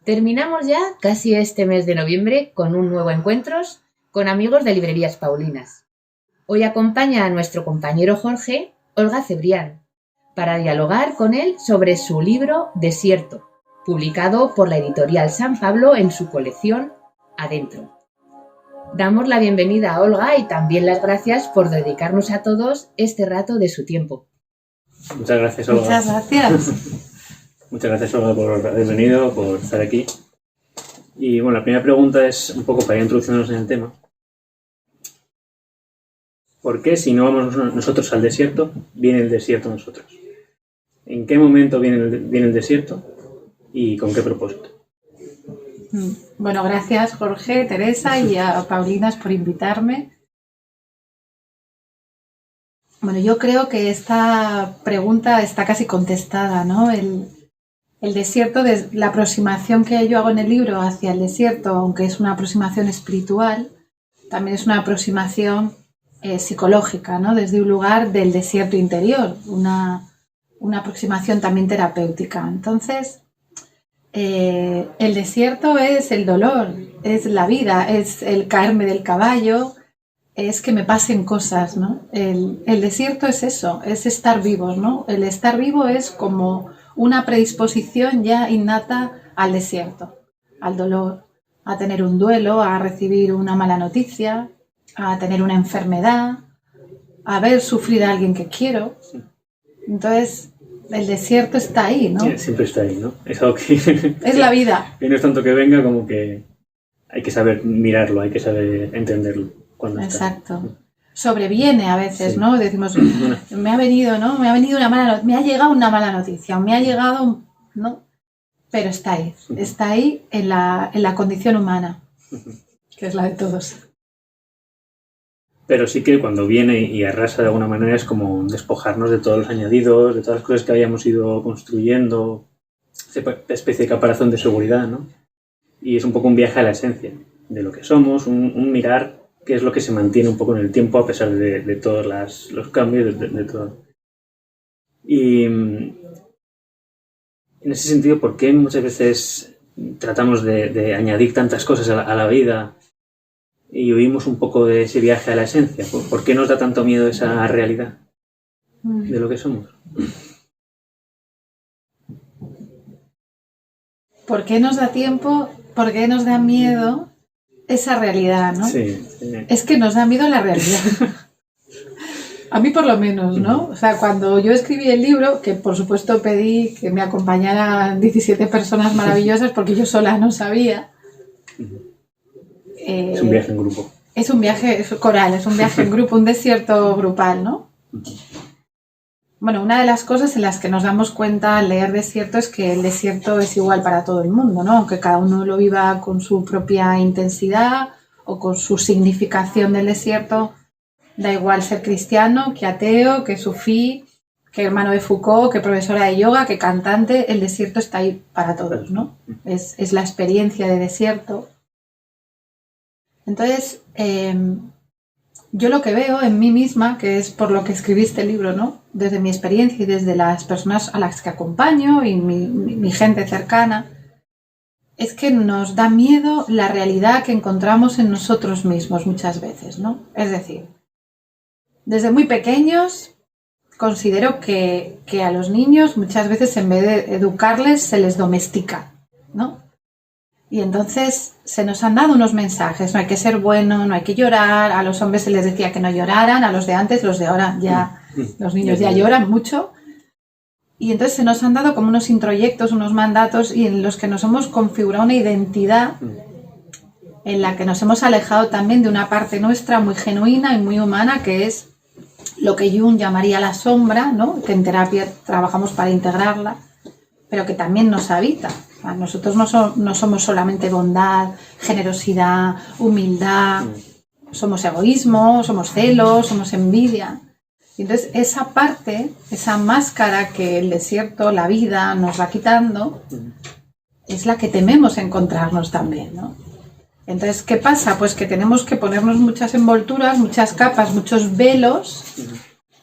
Terminamos ya casi este mes de noviembre con un nuevo Encuentros con amigos de Librerías Paulinas. Hoy acompaña a nuestro compañero Jorge, Olga Cebrián, para dialogar con él sobre su libro Desierto, publicado por la editorial San Pablo en su colección Adentro. Damos la bienvenida a Olga y también las gracias por dedicarnos a todos este rato de su tiempo. Muchas gracias, Olga. Muchas gracias. Muchas gracias, Olga, por haber venido, por estar aquí. Y bueno, la primera pregunta es un poco para introducirnos en el tema. ¿Por qué, si no vamos nosotros al desierto, viene el desierto a nosotros? ¿En qué momento viene el desierto y con qué propósito? Bueno, gracias, Jorge, Teresa y a Paulinas por invitarme. Bueno, yo creo que esta pregunta está casi contestada, ¿no? El desierto, la aproximación que yo hago en el libro hacia el desierto, aunque es una aproximación espiritual, también es una aproximación psicológica, ¿no? Desde un lugar del desierto interior, una aproximación también terapéutica. Entonces, el desierto es el dolor, es la vida, es el caerme del caballo, es que me pasen cosas, ¿no? El desierto es eso, es estar vivos, ¿no? El estar vivo es como una predisposición ya innata al desierto, al dolor, a tener un duelo, a recibir una mala noticia, a tener una enfermedad, a ver sufrir a alguien que quiero. Entonces, el desierto está ahí, ¿no? Sí, siempre está ahí, ¿no? Es algo que... es la vida. Y no es tanto que venga como que hay que saber mirarlo, hay que saber entenderlo cuando Exacto. está. Sobreviene a veces, Sí. ¿no? Decimos, me ha venido una mala, me ha llegado una mala noticia, o me ha llegado, ¿no? Pero está ahí en la condición humana, que es la de todos. Pero sí que cuando viene y arrasa de alguna manera es como despojarnos de todos los añadidos, de todas las cosas que habíamos ido construyendo, esa especie de caparazón de seguridad, ¿no? Y es un poco un viaje a la esencia de lo que somos, un mirar qué es lo que se mantiene un poco en el tiempo a pesar de todos los cambios, de todo. Y en ese sentido, ¿por qué muchas veces tratamos de añadir tantas cosas a la vida y huimos un poco de ese viaje a la esencia? ¿Por qué nos da tanto miedo esa realidad de lo que somos? ¿Por qué nos da tiempo? ¿Por qué nos da miedo esa realidad, no? Sí. Es que nos da miedo la realidad. A mí por lo menos, ¿no? O sea, cuando yo escribí el libro, que por supuesto pedí que me acompañaran 17 personas maravillosas porque yo sola no sabía. Es un viaje en grupo. Es un viaje coral, es un viaje en grupo, un desierto grupal, ¿no? Bueno, una de las cosas en las que nos damos cuenta al leer desierto es que el desierto es igual para todo el mundo, ¿no? Aunque cada uno lo viva con su propia intensidad o con su significación del desierto, da igual ser cristiano, que ateo, que sufí, que hermano de Foucault, que profesora de yoga, que cantante, el desierto está ahí para todos, ¿no? Es la experiencia de desierto. Entonces, yo lo que veo en mí misma, que es por lo que escribí este libro, ¿no? Desde mi experiencia y desde las personas a las que acompaño y mi gente cercana, es que nos da miedo la realidad que encontramos en nosotros mismos muchas veces, ¿no? Es decir, desde muy pequeños considero que a los niños muchas veces en vez de educarles se les domestica, ¿no? Y entonces se nos han dado unos mensajes, no hay que ser bueno, no hay que llorar, a los hombres se les decía que no lloraran, a los de antes, los de ahora ya, los niños ya lloran mucho. Y entonces se nos han dado como unos introyectos, unos mandatos y en los que nos hemos configurado una identidad en la que nos hemos alejado también de una parte nuestra muy genuina y muy humana, que es lo que Jung llamaría la sombra, ¿no? Que en terapia trabajamos para integrarla, pero que también nos habita. O sea, nosotros no somos solamente bondad, generosidad, humildad, somos egoísmo, somos celos, somos envidia. Y entonces esa parte, esa máscara que el desierto, la vida nos va quitando, es la que tememos encontrarnos también, ¿no? Entonces, ¿qué pasa? Pues que tenemos que ponernos muchas envolturas, muchas capas, muchos velos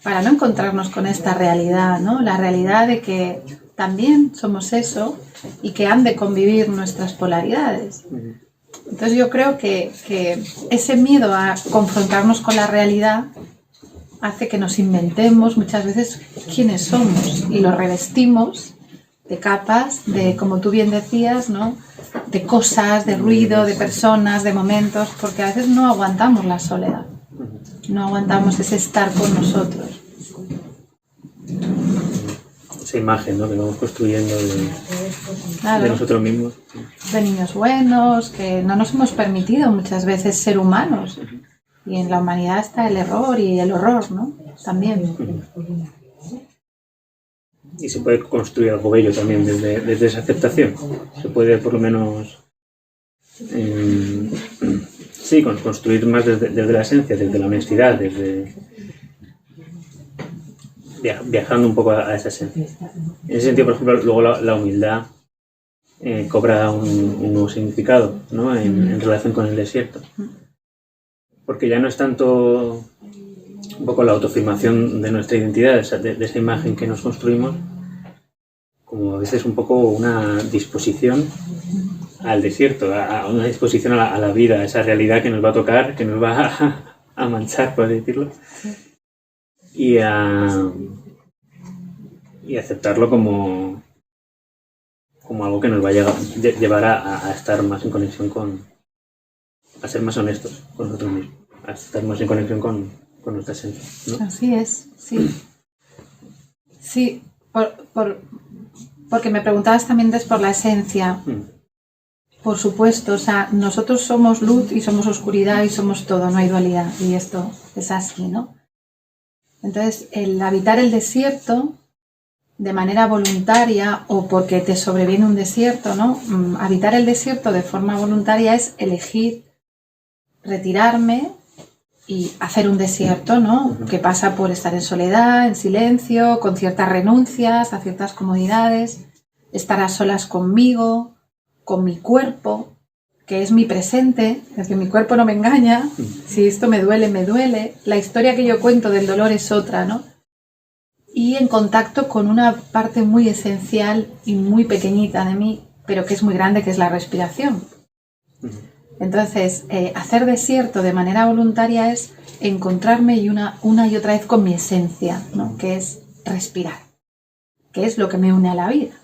para no encontrarnos con esta realidad, ¿no? La realidad de que también somos eso y que han de convivir nuestras polaridades. Entonces yo creo que ese miedo a confrontarnos con la realidad hace que nos inventemos muchas veces quiénes somos y lo revestimos de capas, de, como tú bien decías, ¿no? De cosas, de ruido, de personas, de momentos, porque a veces no aguantamos la soledad, no aguantamos ese estar con nosotros. Esa imagen, ¿no? Que vamos construyendo Claro, de nosotros mismos. de niños buenos, que no nos hemos permitido muchas veces ser humanos. Y en la humanidad está el error y el horror, ¿no? También. Y se puede construir algo bello también desde esa aceptación. Se puede por lo menos sí, construir más desde la esencia, desde la honestidad, desde viajando un poco a esa esencia. En ese sentido, por ejemplo, luego la humildad cobra un nuevo significado, ¿no? En relación con el desierto. Porque ya no es tanto un poco la autoafirmación de nuestra identidad, de esa imagen que nos construimos, como a veces un poco una disposición al desierto, a una disposición a la vida, a esa realidad que nos va a tocar, que nos va a manchar, por así decirlo, y aceptarlo como algo que nos va a llevar a estar más en conexión a ser más honestos con nosotros mismos, a estar más en conexión con nuestra esencia, ¿no? Así es, sí. Sí, porque me preguntabas también por la esencia. Por supuesto, o sea, nosotros somos luz y somos oscuridad y somos todo, no hay dualidad. Y esto es así, ¿no? Entonces, el habitar el desierto de manera voluntaria o porque te sobreviene un desierto, ¿no? Habitar el desierto de forma voluntaria es elegir retirarme y hacer un desierto, ¿no? Que pasa por estar en soledad, en silencio, con ciertas renuncias a ciertas comodidades, estar a solas conmigo, con mi cuerpo, que es mi presente, es que mi cuerpo no me engaña, si esto me duele, me duele, la historia que yo cuento del dolor es otra, ¿no? Y en contacto con una parte muy esencial y muy pequeñita de mí, pero que es muy grande, que es la respiración. Entonces, hacer desierto de manera voluntaria es encontrarme y una y otra vez con mi esencia, ¿no? Que es respirar, que es lo que me une a la vida.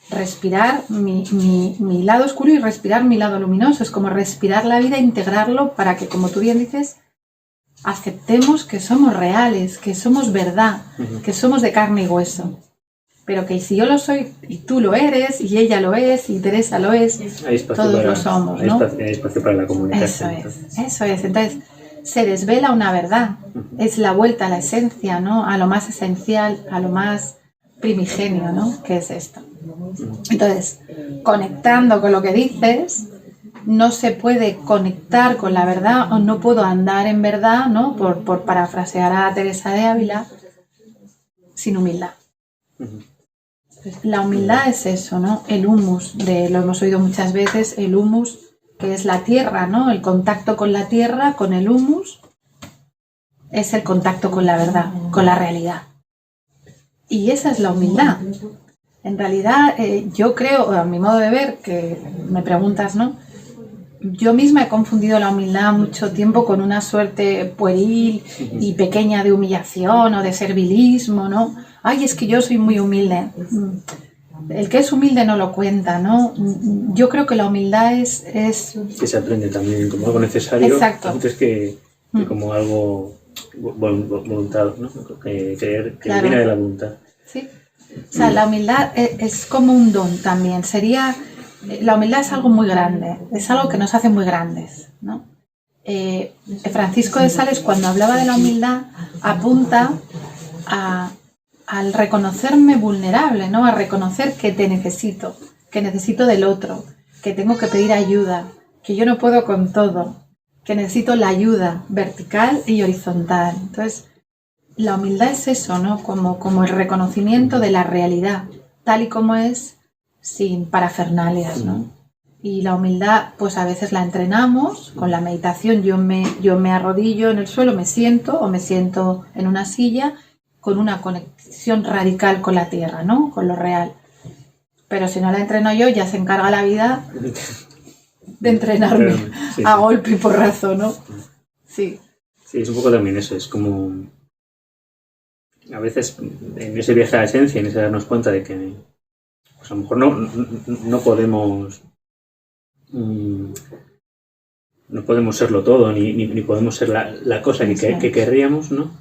Respirar mi lado oscuro y respirar mi lado luminoso. Es como respirar la vida, integrarlo para que, como tú bien dices, aceptemos que somos reales, que somos verdad, que somos de carne y hueso. Pero que si yo lo soy y tú lo eres y ella lo es y Teresa lo es, todos lo somos, ¿no? Hay espacio para la comunicación. Eso es. Entonces, se desvela una verdad. Es la vuelta a la esencia, ¿no? A lo más esencial, a lo más primigenio, ¿no? Que es esto. Entonces, conectando con lo que dices, no se puede conectar con la verdad o no puedo andar en verdad, ¿no? Por parafrasear a Teresa de Ávila, sin humildad. La humildad es eso, ¿no? El humus, lo hemos oído muchas veces, el humus, que es la tierra, ¿no? El contacto con la tierra, con el humus, es el contacto con la verdad, con la realidad. Y esa es la humildad. En realidad, yo creo, a mi modo de ver, que me preguntas, ¿no? Yo misma he confundido la humildad mucho tiempo con una suerte pueril y pequeña de humillación o de servilismo, ¿no? Ay, es que yo soy muy humilde. El que es humilde no lo cuenta, ¿no? Yo creo que la humildad es... Que se aprende también como algo necesario. Exacto. Antes que como algo voluntad, ¿no? Que Claro. viene de la voluntad. Sí. O sea, la humildad es como un don también. La humildad es algo muy grande, es algo que nos hace muy grandes, ¿no? Francisco de Sales, cuando hablaba de la humildad, apunta al reconocerme vulnerable, ¿no? A reconocer que te necesito, que necesito del otro, que tengo que pedir ayuda, que yo no puedo con todo, que necesito la ayuda vertical y horizontal. Entonces, la humildad es eso, ¿no? Como el reconocimiento de la realidad, tal y como es, sin parafernalias, ¿no? Y la humildad, pues a veces la entrenamos con la meditación. Yo me arrodillo en el suelo, me siento o me siento en una silla con una conexión radical con la tierra, ¿no? Con lo real. Pero si no la entreno yo, ya se encarga la vida de entrenarme a golpe y porrazo, ¿no? Sí. Sí, es un poco también eso, es como... A veces en ese viaje a la esencia, en ese darnos cuenta de que pues a lo mejor no podemos serlo todo, ni podemos ser la cosa que querríamos, ¿no?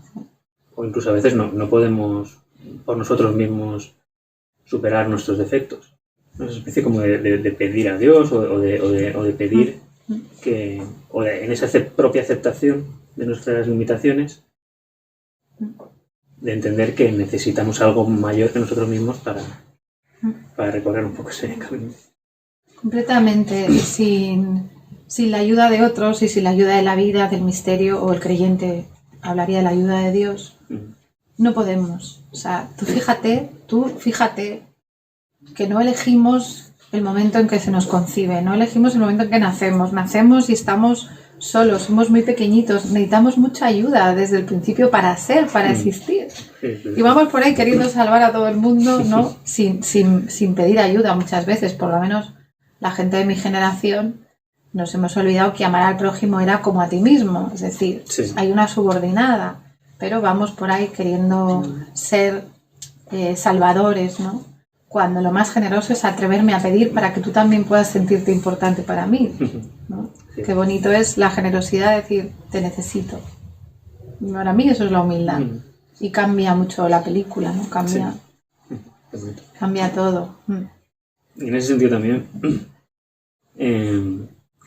O incluso a veces no podemos por nosotros mismos superar nuestros defectos. Es una especie como de pedir a Dios o de pedir que, en esa propia aceptación de nuestras limitaciones, de entender que necesitamos algo mayor que nosotros mismos para recorrer un poco ese camino. Completamente, sin la ayuda de otros y sin la ayuda de la vida, del misterio, o el creyente hablaría de la ayuda de Dios, no podemos. O sea, tú fíjate que no elegimos el momento en que se nos concibe, no elegimos el momento en que nacemos y estamos solos, somos muy pequeñitos, necesitamos mucha ayuda desde el principio para existir. Y vamos por ahí queriendo salvar a todo el mundo, ¿no? sin pedir ayuda muchas veces. Por lo menos la gente de mi generación nos hemos olvidado que amar al prójimo era como a ti mismo, es decir, hay una subordinada, pero vamos por ahí queriendo ser salvadores, ¿no? Cuando lo más generoso es atreverme a pedir para que tú también puedas sentirte importante para mí, ¿no? Sí. Qué bonito es la generosidad de decir, te necesito. Para mí eso es la humildad. Y cambia mucho la película, ¿no? Cambia todo. Y en ese sentido también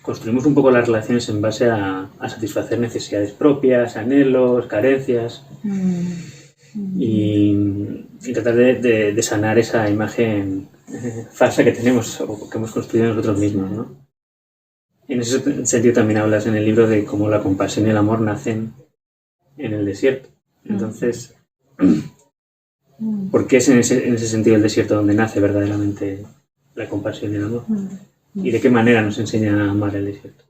construimos un poco las relaciones en base a satisfacer necesidades propias, anhelos, carencias. Y tratar de sanar esa imagen falsa que tenemos o que hemos construido nosotros mismos, ¿no? En ese sentido también hablas en el libro de cómo la compasión y el amor nacen en el desierto. Entonces, ¿por qué es en ese sentido el desierto donde nace verdaderamente la compasión y el amor? ¿Y de qué manera nos enseña a amar el desierto?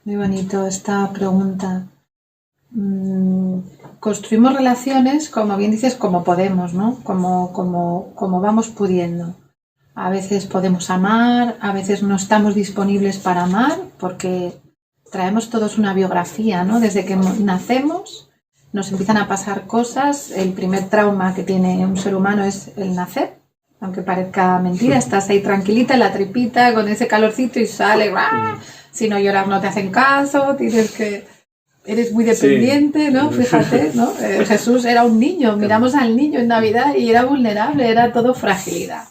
Muy bonito esta pregunta. Construimos relaciones, como bien dices, como podemos, ¿no? Como vamos pudiendo. A veces podemos amar, a veces no estamos disponibles para amar, porque traemos todos una biografía, ¿no? Desde que nacemos nos empiezan a pasar cosas. El primer trauma que tiene un ser humano es el nacer, aunque parezca mentira. Estás ahí tranquilita en la tripita con ese calorcito y sale, ¡ah! Si no lloras no te hacen caso, eres muy dependiente, ¿no? Fíjate, ¿no? Jesús era un niño, miramos al niño en Navidad y era vulnerable, era todo fragilidad.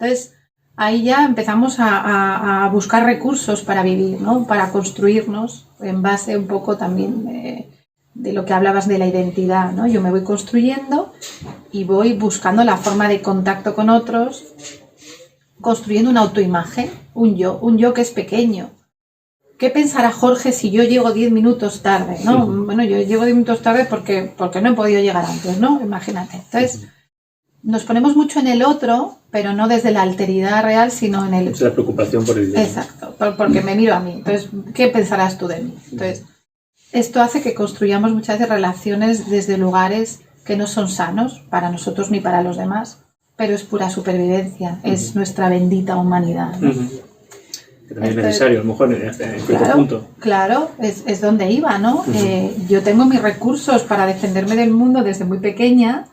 Entonces, ahí ya empezamos a buscar recursos para vivir, ¿no? Para construirnos en base un poco también de lo que hablabas de la identidad, ¿no? Yo me voy construyendo y voy buscando la forma de contacto con otros, construyendo una autoimagen, un yo que es pequeño. ¿Qué pensará Jorge si yo llego 10 minutos tarde? ¿No? Bueno, yo llego 10 minutos tarde porque no he podido llegar antes, ¿no? Imagínate. Entonces, nos ponemos mucho en el otro, pero no desde la alteridad real, sino en el... Es la preocupación por el... Exacto, porque me miro a mí. Entonces, ¿qué pensarás tú de mí? Entonces, esto hace que construyamos muchas veces relaciones desde lugares que no son sanos para nosotros ni para los demás, pero es pura supervivencia, es nuestra bendita humanidad, ¿no? Que también es necesario, a lo mejor en cierto punto. Claro, es donde iba, ¿no? Yo tengo mis recursos para defenderme del mundo desde muy pequeña.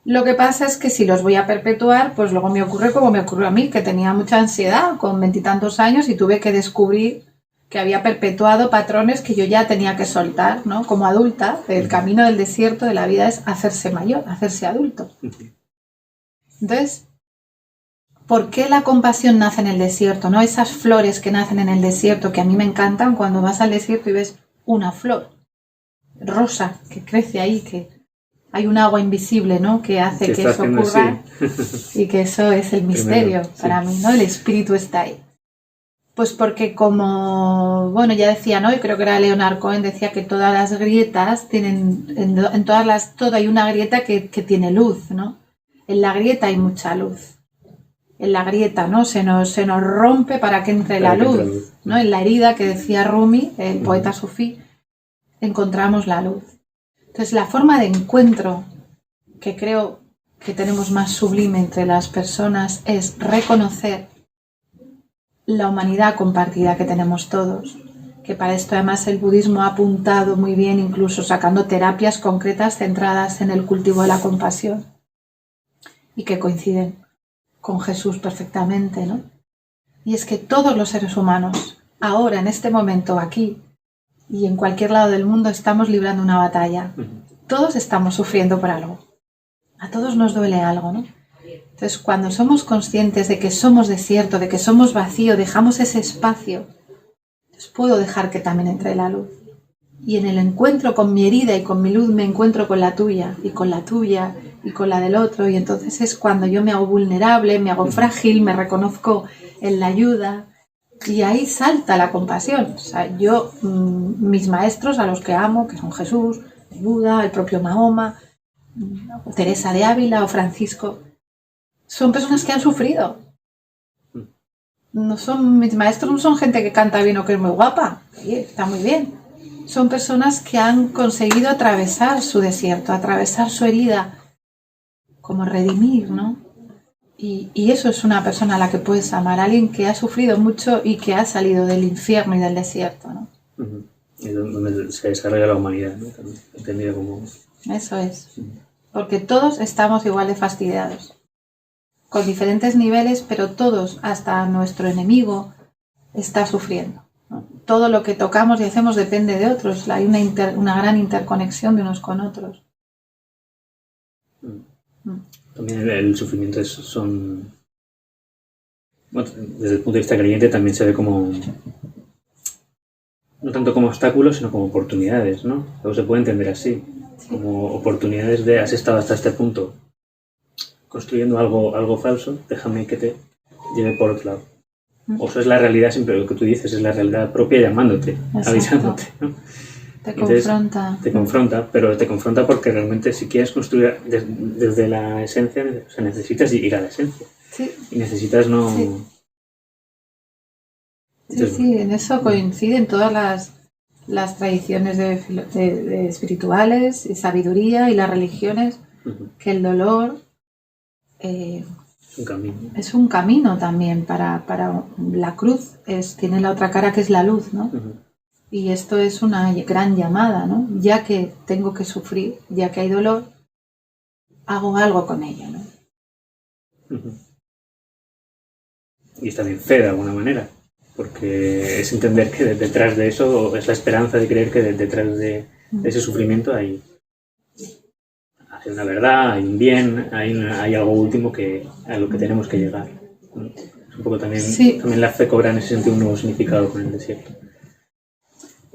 Lo que pasa es que si los voy a perpetuar, pues luego me ocurre como me ocurrió a mí, que tenía mucha ansiedad con 20 y tantos años y tuve que descubrir que había perpetuado patrones que yo ya tenía que soltar, ¿no? Como adulta, el camino del desierto de la vida es hacerse mayor, hacerse adulto. Entonces, ¿por qué la compasión nace en el desierto? ¿No? Esas flores que nacen en el desierto, que a mí me encantan cuando vas al desierto y ves una flor rosa que crece ahí, que hay un agua invisible, ¿no? Que hace que eso ocurra y que eso es el misterio para mí, ¿no? El espíritu está ahí. Pues porque como, bueno, ya decía, ¿no? Y creo que era Leonard Cohen, decía que todas las grietas tienen, todo hay una grieta que tiene luz, ¿no? En la grieta hay mucha luz. En la grieta, ¿no? Se nos rompe para que entre la luz, ¿no? En la herida que decía Rumi, el poeta sufí, encontramos la luz. Entonces, la forma de encuentro que creo que tenemos más sublime entre las personas es reconocer la humanidad compartida que tenemos todos, que para esto además el budismo ha apuntado muy bien, incluso sacando terapias concretas centradas en el cultivo de la compasión y que coinciden con Jesús perfectamente, ¿no? Y es que todos los seres humanos, ahora, en este momento, aquí y en cualquier lado del mundo, estamos librando una batalla. Todos estamos sufriendo por algo. A todos nos duele algo, ¿no? Entonces, cuando somos conscientes de que somos desierto, de que somos vacío, dejamos ese espacio, entonces puedo dejar que también entre la luz. Y en el encuentro con mi herida y con mi luz me encuentro con la tuya, y con la tuya, y con la del otro. Y entonces es cuando yo me hago vulnerable, me hago frágil, me reconozco en la ayuda. Y ahí salta la compasión. O sea, yo, mis maestros, a los que amo, que son Jesús, el Buda, el propio Mahoma, Teresa de Ávila o Francisco, son personas que han sufrido. Mis maestros no son gente que canta bien o que es muy guapa. Sí, está muy bien. Son personas que han conseguido atravesar su desierto, atravesar su herida, como redimir, ¿no? Y eso es una persona a la que puedes amar, alguien que ha sufrido mucho y que ha salido del infierno y del desierto, ¿no? Y donde se desarrolla la humanidad, ¿no? También, entendida como... Eso es. Porque todos estamos igual de fastidiados, con diferentes niveles, pero todos, hasta nuestro enemigo, está sufriendo, ¿no? Todo lo que tocamos y hacemos depende de otros. Hay una gran interconexión de unos con otros. También el sufrimiento son... Bueno, desde el punto de vista creyente también se ve como... No tanto como obstáculos, sino como oportunidades, ¿no? Luego se puede entender así. Sí. Como oportunidades de has estado hasta este punto construyendo algo falso, déjame que te lleve por otro lado. O eso es la realidad, siempre lo que tú dices es la realidad propia llamándote, exacto, avisándote, ¿no? Te confronta, pero te confronta porque realmente si quieres construir desde la esencia, o sea, necesitas ir a la esencia. Sí. Y necesitas no... Sí. Entonces, sí, en eso coinciden todas las tradiciones de espirituales y sabiduría y las religiones, que el dolor es un camino también para la cruz, tiene la otra cara que es la luz, ¿no? Y esto es una gran llamada, ¿no? Ya que tengo que sufrir, ya que hay dolor, hago algo con ello, ¿no? Y está bien fe de alguna manera, porque es entender que detrás de eso es la esperanza de creer que detrás de ese sufrimiento hay una verdad, hay un bien, hay algo último a lo que tenemos que llegar. Es un poco también, sí. También la fe cobra en ese sentido un nuevo significado con el desierto.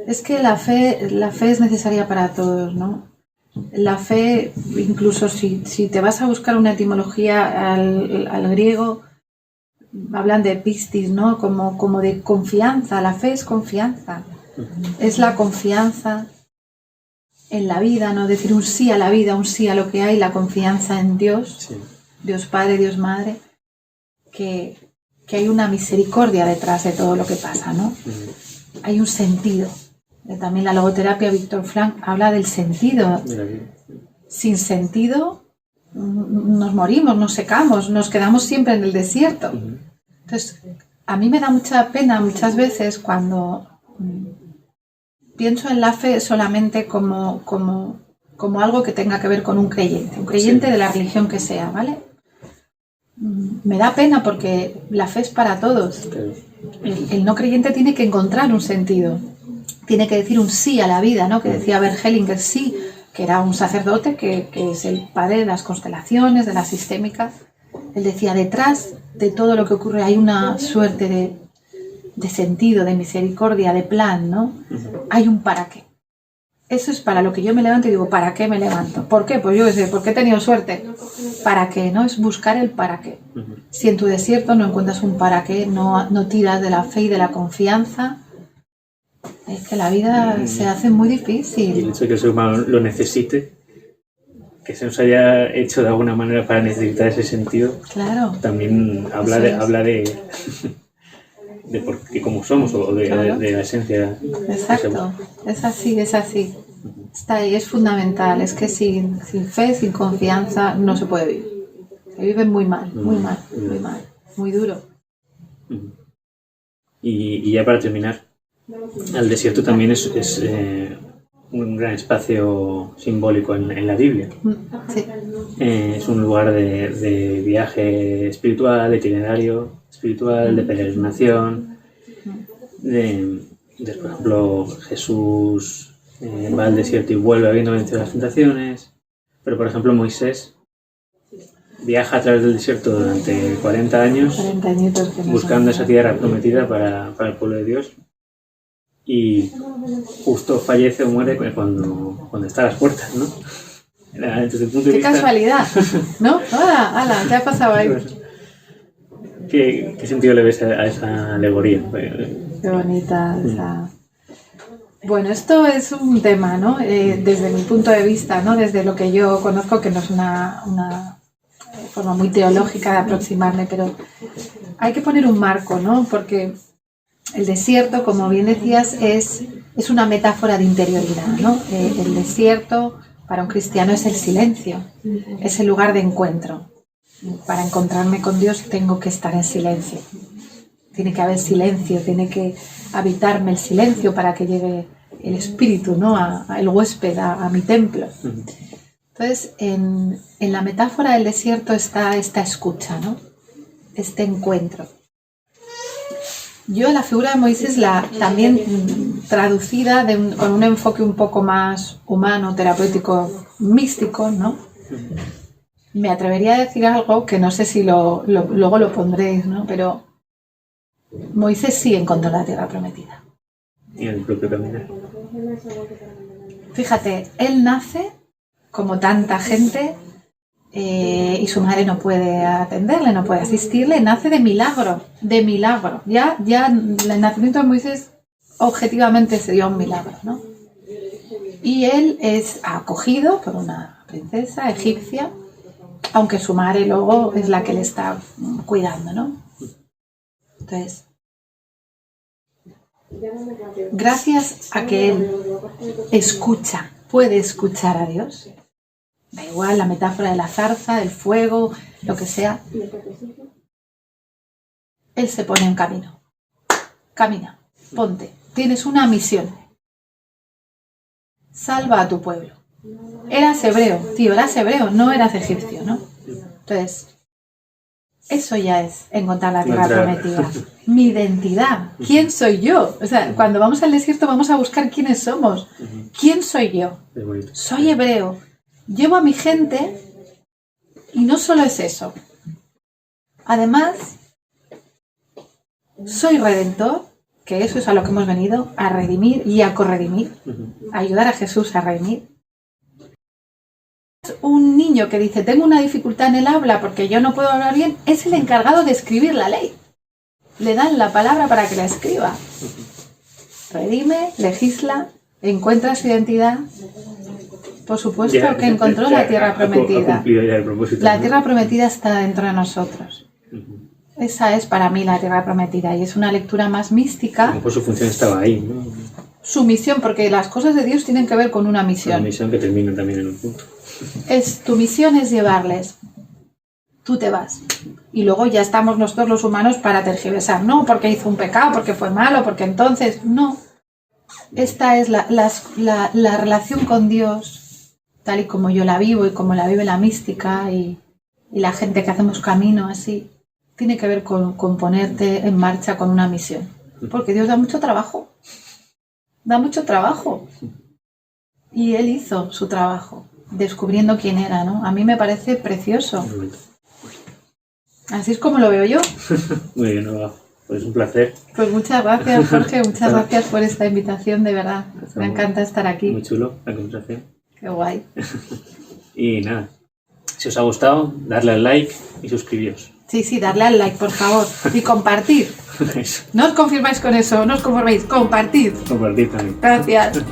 Es que la fe es necesaria para todos, ¿no? La fe, incluso si te vas a buscar una etimología al griego, hablan de pistis, ¿no? Como de confianza. La fe es confianza. Es la confianza en la vida, ¿no? Decir un sí a la vida, un sí a lo que hay, la confianza en Dios, sí. Dios Padre, Dios Madre, que hay una misericordia detrás de todo lo que pasa, ¿no? Hay un sentido. También la logoterapia, Víctor Frank habla del sentido. Sin sentido nos morimos, nos secamos, nos quedamos siempre en el desierto. Entonces, a mí me da mucha pena muchas veces cuando pienso en la fe solamente como algo que tenga que ver con un creyente de la religión que sea, ¿vale? Me da pena porque la fe es para todos. El no creyente tiene que encontrar un sentido. Tiene que decir un sí a la vida, ¿no? Que decía Bert Hellinger, sí, que era un sacerdote que es el padre de las constelaciones, de la sistémica. Él decía, detrás de todo lo que ocurre hay una suerte de sentido, de misericordia, de plan, ¿no? Hay un para qué. Eso es para lo que yo me levanto y digo, ¿para qué me levanto? ¿Por qué? Pues yo qué sé, porque he tenido suerte. ¿Para qué? ¿No? Es buscar el para qué. Si en tu desierto no encuentras un para qué, no tiras de la fe y de la confianza, es que la vida se hace muy difícil. Y el hecho de que el ser humano lo necesite, que se nos haya hecho de alguna manera para necesitar ese sentido, claro, también habla de por qué, cómo somos o de la esencia. Exacto, es así. Está ahí, es fundamental. Es que sin fe, sin confianza, no se puede vivir. Se vive muy mal, muy mal, muy mal, muy duro. Y ya para terminar, el desierto también es un gran espacio simbólico en la Biblia. Sí. Es un lugar de viaje espiritual, de itinerario espiritual, de peregrinación. Por ejemplo, Jesús va al desierto y vuelve habiendo vencido las tentaciones. Pero, por ejemplo, Moisés viaja a través del desierto durante 40 años 40 añitos que no buscando son esa tierra prometida para el pueblo de Dios. Y justo fallece o muere cuando está a las puertas, ¿no? Desde el punto de ¡Qué vista... casualidad! ¿No? ¡Hala! ¿Qué ha pasado ahí? ¿Qué sentido le ves a esa alegoría? Qué bonita esa... Bueno, esto es un tema, ¿no? Desde mi punto de vista, ¿no? Desde lo que yo conozco, que no es una forma muy teológica de aproximarme, pero hay que poner un marco, ¿no? Porque el desierto, como bien decías, es una metáfora de interioridad, ¿no? El desierto para un cristiano es el silencio, es el lugar de encuentro. Para encontrarme con Dios tengo que estar en silencio. Tiene que haber silencio, tiene que habitarme el silencio para que llegue el espíritu, ¿no? El huésped a mi templo. Entonces, en la metáfora del desierto está esta escucha, ¿no? Este encuentro. Yo la figura de Moisés, también traducida con un enfoque un poco más humano, terapéutico, místico, ¿no? Me atrevería a decir algo que no sé si luego lo pondréis, ¿no? Pero Moisés sí encontró la tierra prometida. Y el propio caminar. Fíjate, él nace como tanta gente y su madre no puede atenderle, no puede asistirle, nace de milagro. Ya el nacimiento de Moisés objetivamente sería un milagro, ¿no? Y él es acogido por una princesa egipcia, aunque su madre luego es la que le está cuidando, ¿no? Entonces, gracias a que él puede escuchar a Dios, da igual la metáfora de la zarza, del fuego, lo que sea, él se pone en camino. Camina, ponte, tienes una misión. Salva a tu pueblo. Eras hebreo, no eras egipcio, ¿no? Entonces, eso ya es encontrar la tierra prometida. Mi identidad, ¿quién soy yo? O sea, cuando vamos al desierto vamos a buscar quiénes somos. ¿Quién soy yo? Soy hebreo. Llevo a mi gente y no solo es eso. Además, soy redentor, que eso es a lo que hemos venido, a redimir y a corredimir, a ayudar a Jesús a redimir. Un niño que dice, tengo una dificultad en el habla porque yo no puedo hablar bien, es el encargado de escribir la ley. Le dan la palabra para que la escriba. Redime, legisla, encuentra su identidad. Por supuesto que encontró la tierra prometida. La tierra prometida está dentro de nosotros. Esa es para mí la tierra prometida y es una lectura más mística. Pues su función estaba ahí, ¿no? Su misión, porque las cosas de Dios tienen que ver con una misión. Una misión que termina también en un punto. Tu misión es llevarles. Tú te vas. Y luego ya estamos nosotros los humanos para tergiversar. No, porque hizo un pecado, porque fue malo, porque entonces... No. Esta es la relación con Dios, tal y como yo la vivo y como la vive la mística y la gente que hacemos camino así. Tiene que ver con ponerte en marcha con una misión. Porque Dios da mucho trabajo. Da mucho trabajo. Y Él hizo su trabajo, descubriendo quién era, ¿no? A mí me parece precioso. Así es como lo veo yo. Muy bien, Olga. Pues un placer. Pues muchas gracias, Jorge. Muchas gracias por esta invitación, de verdad. Me encanta estar aquí. Muy chulo la conversación. Qué guay. Y nada, si os ha gustado, darle al like y suscribiros. Sí, darle al like, por favor. Y compartir. Eso. No os confirmáis con eso, no os conforméis. Compartid. Compartir también. Gracias.